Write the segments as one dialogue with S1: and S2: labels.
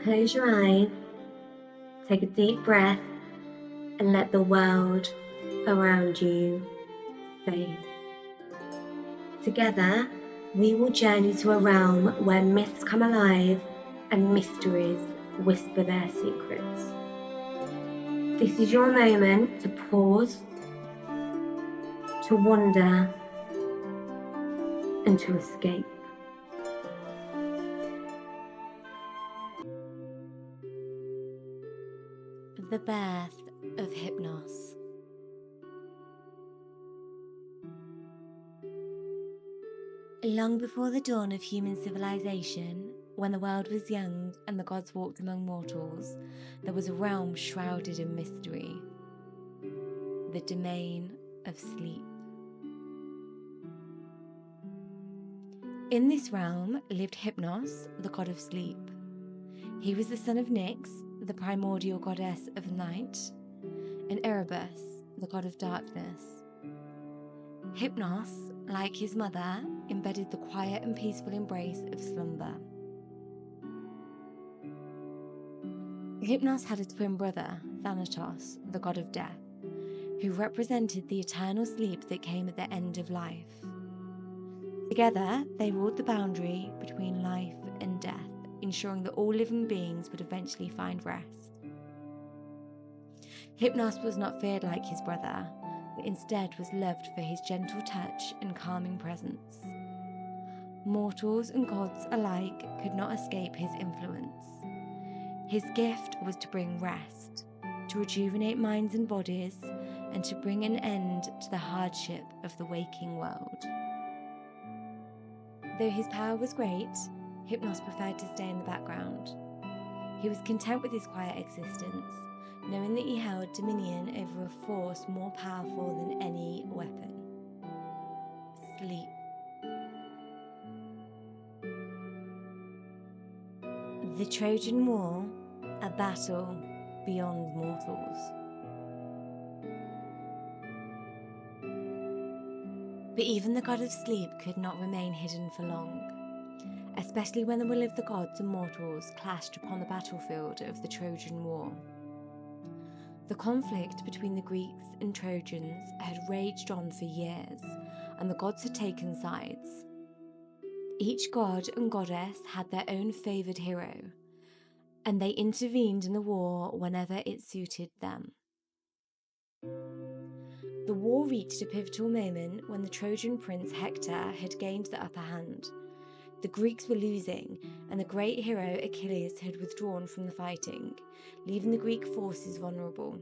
S1: Close your eyes, take a deep breath, and let the world around you fade. Together, we will journey to a realm where myths come alive and mysteries whisper their secrets. This is your moment to pause, to wonder, and to escape.
S2: The birth of Hypnos. Long before the dawn of human civilization, when the world was young and the gods walked among mortals, there was a realm shrouded in mystery, the domain of sleep. In this realm lived Hypnos, the god of sleep. He was the son of Nyx, the primordial goddess of night, and Erebus, the god of darkness. Hypnos, like his mother, embodied the quiet and peaceful embrace of slumber. Hypnos had a twin brother, Thanatos, the god of death, who represented the eternal sleep that came at the end of life. Together, they ruled the boundary between life and death, ensuring that all living beings would eventually find rest. Hypnos was not feared like his brother, but instead was loved for his gentle touch and calming presence. Mortals and gods alike could not escape his influence. His gift was to bring rest, to rejuvenate minds and bodies, and to bring an end to the hardship of the waking world. Though his power was great, Hypnos preferred to stay in the background. He was content with his quiet existence, knowing that he held dominion over a force more powerful than any weapon: sleep. The Trojan War, a battle beyond mortals. But even the god of sleep could not remain hidden for long, especially when the will of the gods and mortals clashed upon the battlefield of the Trojan War. The conflict between the Greeks and Trojans had raged on for years, and the gods had taken sides. Each god and goddess had their own favoured hero, and they intervened in the war whenever it suited them. The war reached a pivotal moment when the Trojan prince Hector had gained the upper hand. The Greeks were losing, and the great hero Achilles had withdrawn from the fighting, leaving the Greek forces vulnerable.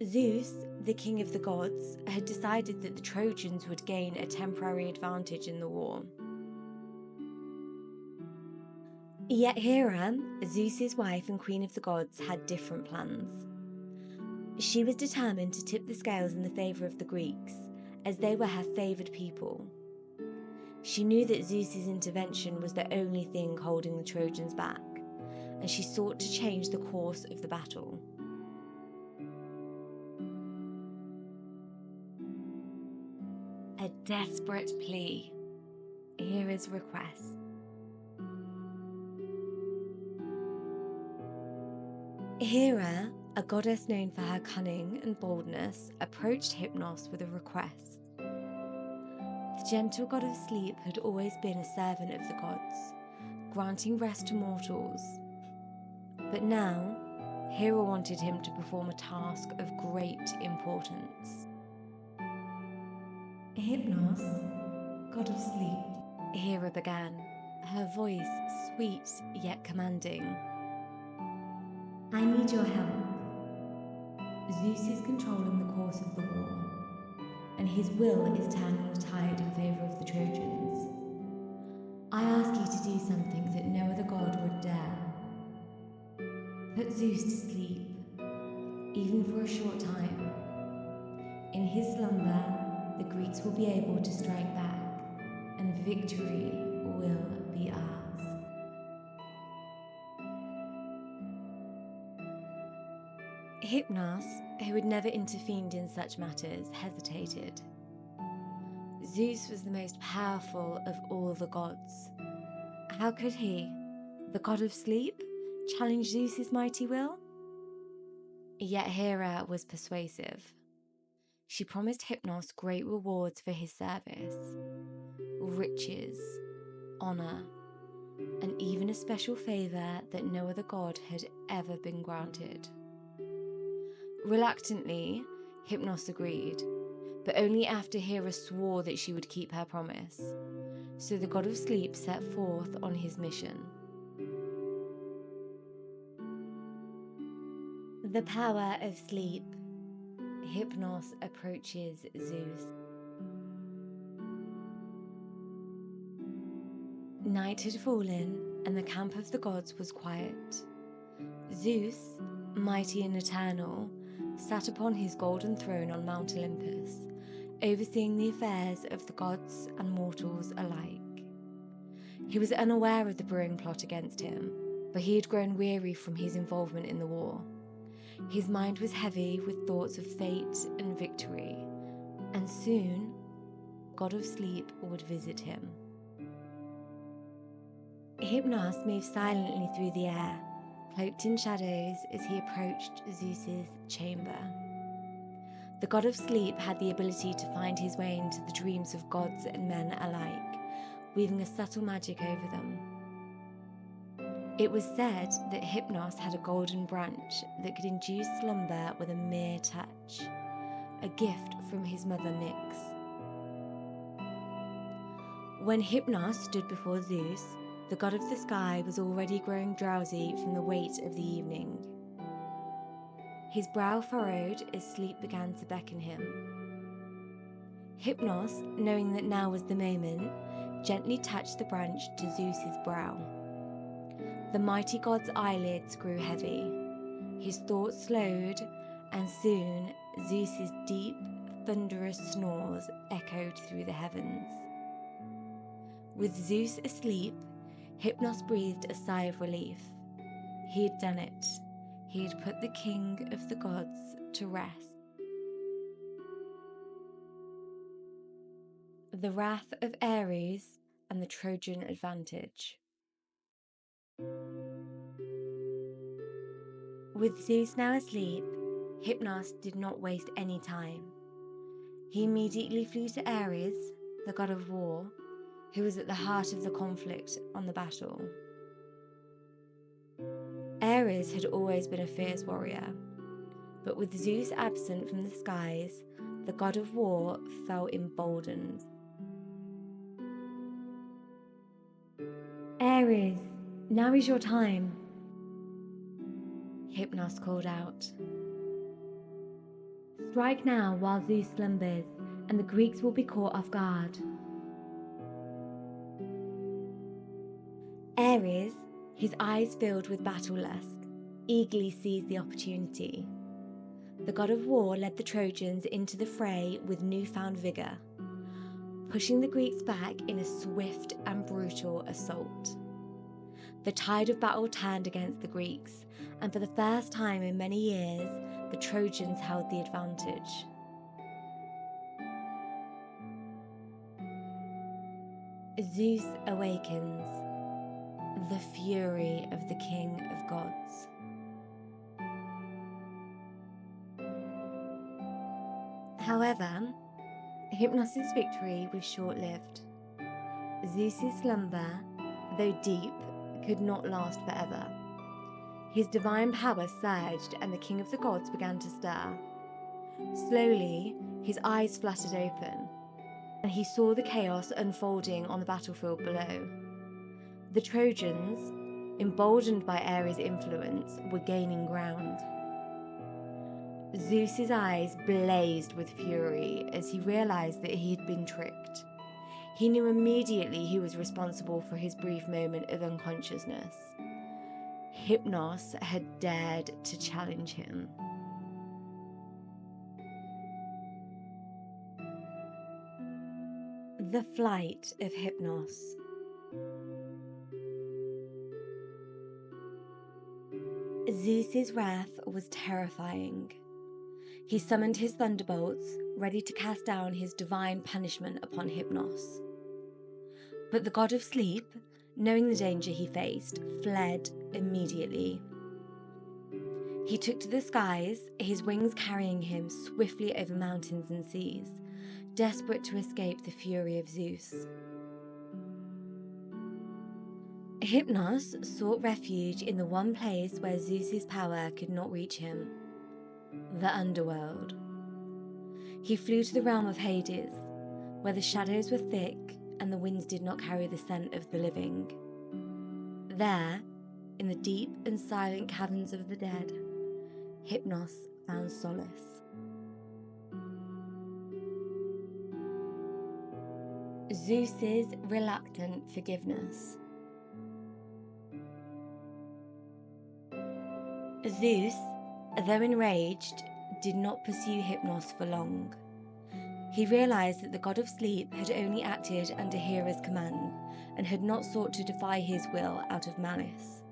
S2: Zeus, the king of the gods, had decided that the Trojans would gain a temporary advantage in the war. Yet Hera, Zeus's wife and queen of the gods, had different plans. She was determined to tip the scales in the favour of the Greeks, as they were her favoured people. She knew that Zeus's intervention was the only thing holding the Trojans back, and she sought to change the course of the battle. A desperate plea. Hera's request. Hera, a goddess known for her cunning and boldness, approached Hypnos with a request. The gentle god of sleep had always been a servant of the gods, granting rest to mortals. But now, Hera wanted him to perform a task of great importance. Hypnos, god of sleep, Hera began, her voice sweet yet commanding. I need your help. Zeus is controlling the course of the war, and his will is turning the tide in favour of the Trojans. I ask you to do something that no other god would dare. Put Zeus to sleep, even for a short time. In his slumber, the Greeks will be able to strike back, and victory will be ours. Hypnos, who had never intervened in such matters, hesitated. Zeus was the most powerful of all the gods. How could he, the god of sleep, challenge Zeus's mighty will? Yet Hera was persuasive. She promised Hypnos great rewards for his service, riches, honor, and even a special favor that no other god had ever been granted. Reluctantly, Hypnos agreed, but only after Hera swore that she would keep her promise. So the god of sleep set forth on his mission. The power of sleep. Hypnos approaches Zeus. Night had fallen, and the camp of the gods was quiet. Zeus, mighty and eternal, sat upon his golden throne on Mount Olympus, overseeing the affairs of the gods and mortals alike. He was unaware of the brewing plot against him, for he had grown weary from his involvement in the war. His mind was heavy with thoughts of fate and victory, and soon, God of Sleep would visit him. Hypnos moved silently through the air, cloaked in shadows as he approached Zeus's chamber. The god of sleep had the ability to find his way into the dreams of gods and men alike, weaving a subtle magic over them. It was said that Hypnos had a golden branch that could induce slumber with a mere touch, a gift from his mother Nyx. When Hypnos stood before Zeus, the god of the sky was already growing drowsy from the weight of the evening. His brow furrowed as sleep began to beckon him. Hypnos, knowing that now was the moment, gently touched the branch to Zeus's brow. The mighty god's eyelids grew heavy. His thoughts slowed, and soon Zeus's deep, thunderous snores echoed through the heavens. With Zeus asleep, Hypnos breathed a sigh of relief. He had done it. He had put the king of the gods to rest. The wrath of Ares and the Trojan advantage. With Zeus now asleep, Hypnos did not waste any time. He immediately flew to Ares, the god of war, who was at the heart of the conflict on the battle. Ares had always been a fierce warrior, but with Zeus absent from the skies, the god of war felt emboldened. Ares, now is your time, Hypnos called out. Strike now while Zeus slumbers, and the Greeks will be caught off guard. Ares, his eyes filled with battle lust, eagerly seized the opportunity. The god of war led the Trojans into the fray with newfound vigor, pushing the Greeks back in a swift and brutal assault. The tide of battle turned against the Greeks, and for the first time in many years, the Trojans held the advantage. Zeus awakens, the fury of the King of Gods. However, Hypnos' victory was short-lived. Zeus' slumber, though deep, could not last forever. His divine power surged, and the King of the Gods began to stir. Slowly, his eyes fluttered open, and he saw the chaos unfolding on the battlefield below. The Trojans, emboldened by Ares' influence, were gaining ground. Zeus's eyes blazed with fury as he realized that he had been tricked. He knew immediately who was responsible for his brief moment of unconsciousness. Hypnos had dared to challenge him. The flight of Hypnos. Zeus's wrath was terrifying. He summoned his thunderbolts, ready to cast down his divine punishment upon Hypnos. But the god of sleep, knowing the danger he faced, fled immediately. He took to the skies, his wings carrying him swiftly over mountains and seas, desperate to escape the fury of Zeus. Hypnos sought refuge in the one place where Zeus's power could not reach him, the underworld. He flew to the realm of Hades, where the shadows were thick and the winds did not carry the scent of the living. There, in the deep and silent caverns of the dead, Hypnos found solace. Zeus's reluctant forgiveness. Zeus, though enraged, did not pursue Hypnos for long. He realized that the god of sleep had only acted under Hera's command and had not sought to defy his will out of malice.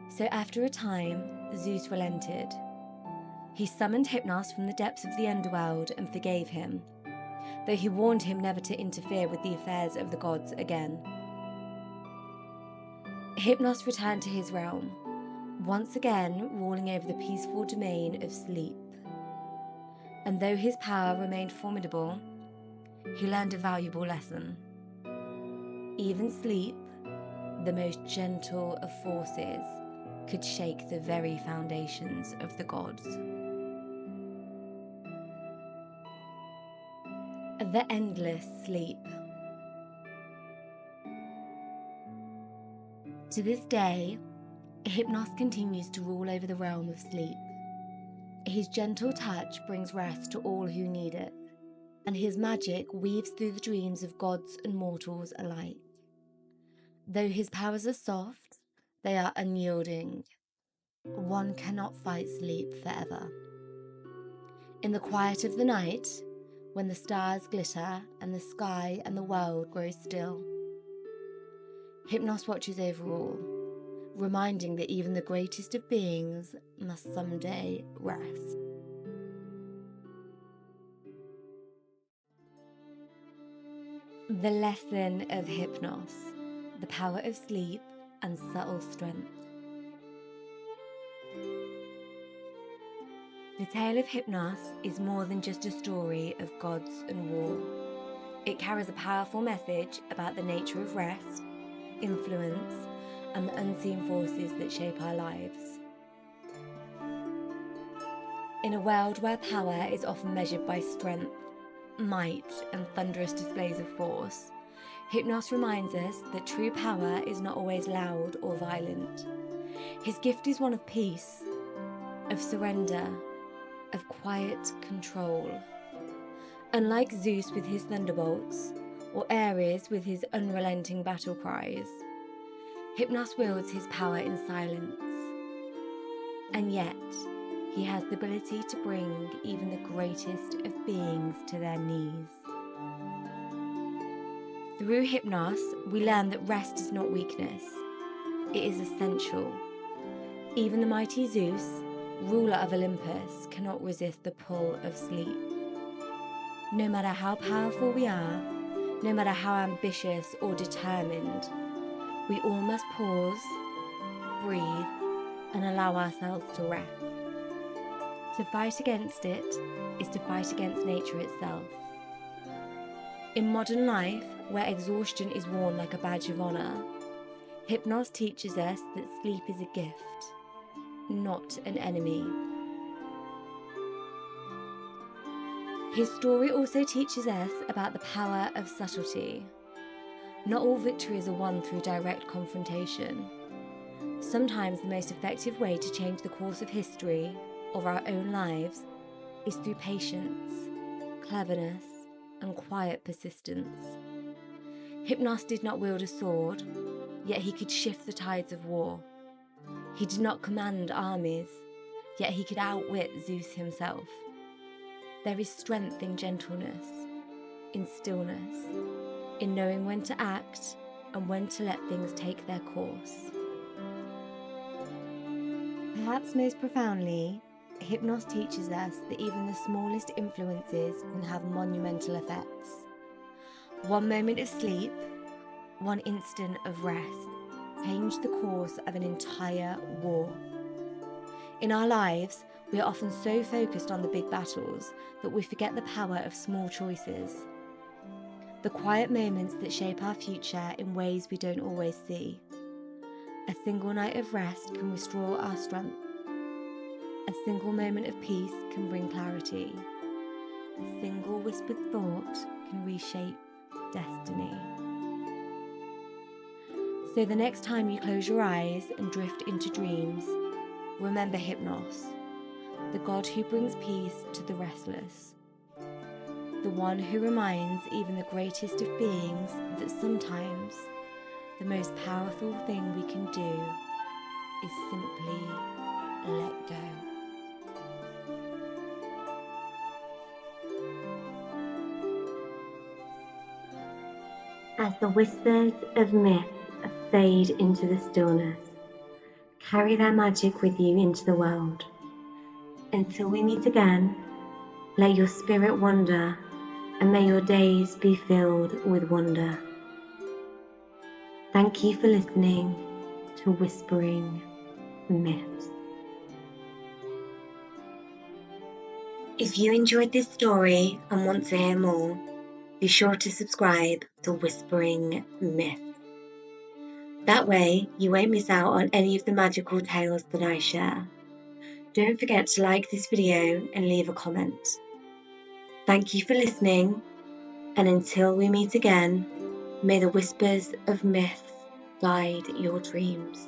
S2: So after a time, Zeus relented. He summoned Hypnos from the depths of the underworld and forgave him, though he warned him never to interfere with the affairs of the gods again. Hypnos returned to his realm, once again ruling over the peaceful domain of sleep. And though his power remained formidable, he learned a valuable lesson. Even sleep, the most gentle of forces, could shake the very foundations of the gods. The endless sleep. To this day, Hypnos continues to rule over the realm of sleep. His gentle touch brings rest to all who need it, and his magic weaves through the dreams of gods and mortals alike. Though his powers are soft, they are unyielding. One cannot fight sleep forever. In the quiet of the night, when the stars glitter and the sky and the world grow still, Hypnos watches over all, reminding that even the greatest of beings must someday rest. The lesson of Hypnos, the power of sleep and subtle strength. The tale of Hypnos is more than just a story of gods and war. It carries a powerful message about the nature of rest, influence, and the unseen forces that shape our lives. In a world where power is often measured by strength, might, and thunderous displays of force, Hypnos reminds us that true power is not always loud or violent. His gift is one of peace, of surrender, of quiet control. Unlike Zeus with his thunderbolts, or Ares with his unrelenting battle cries, Hypnos wields his power in silence. And yet, he has the ability to bring even the greatest of beings to their knees. Through Hypnos, we learn that rest is not weakness. It is essential. Even the mighty Zeus, ruler of Olympus, cannot resist the pull of sleep. No matter how powerful we are, no matter how ambitious or determined, we all must pause, breathe, and allow ourselves to rest. To fight against it is to fight against nature itself. In modern life, where exhaustion is worn like a badge of honor, Hypnos teaches us that sleep is a gift, not an enemy. His story also teaches us about the power of subtlety. Not all victories are won through direct confrontation. Sometimes the most effective way to change the course of history, or our own lives, is through patience, cleverness, and quiet persistence. Hypnos did not wield a sword, yet he could shift the tides of war. He did not command armies, yet he could outwit Zeus himself. There is strength in gentleness, in stillness, in knowing when to act and when to let things take their course. Perhaps most profoundly, Hypnos teaches us that even the smallest influences can have monumental effects. One moment of sleep, one instant of rest changed the course of an entire war. In our lives, we are often so focused on the big battles that we forget the power of small choices. The quiet moments that shape our future in ways we don't always see. A single night of rest can restore our strength. A single moment of peace can bring clarity. A single whispered thought can reshape destiny. So the next time you close your eyes and drift into dreams, remember Hypnos, the god who brings peace to the restless. The one who reminds even the greatest of beings that sometimes the most powerful thing we can do is simply let go.
S1: As the whispers of myth fade into the stillness, carry their magic with you into the world. Until we meet again, let your spirit wander, and may your days be filled with wonder. Thank you for listening to Whispering Myths. If you enjoyed this story and want to hear more, be sure to subscribe to Whispering Myths. That way, you won't miss out on any of the magical tales that I share. Don't forget to like this video and leave a comment. Thank you for listening, and until we meet again, may the whispers of myths guide your dreams.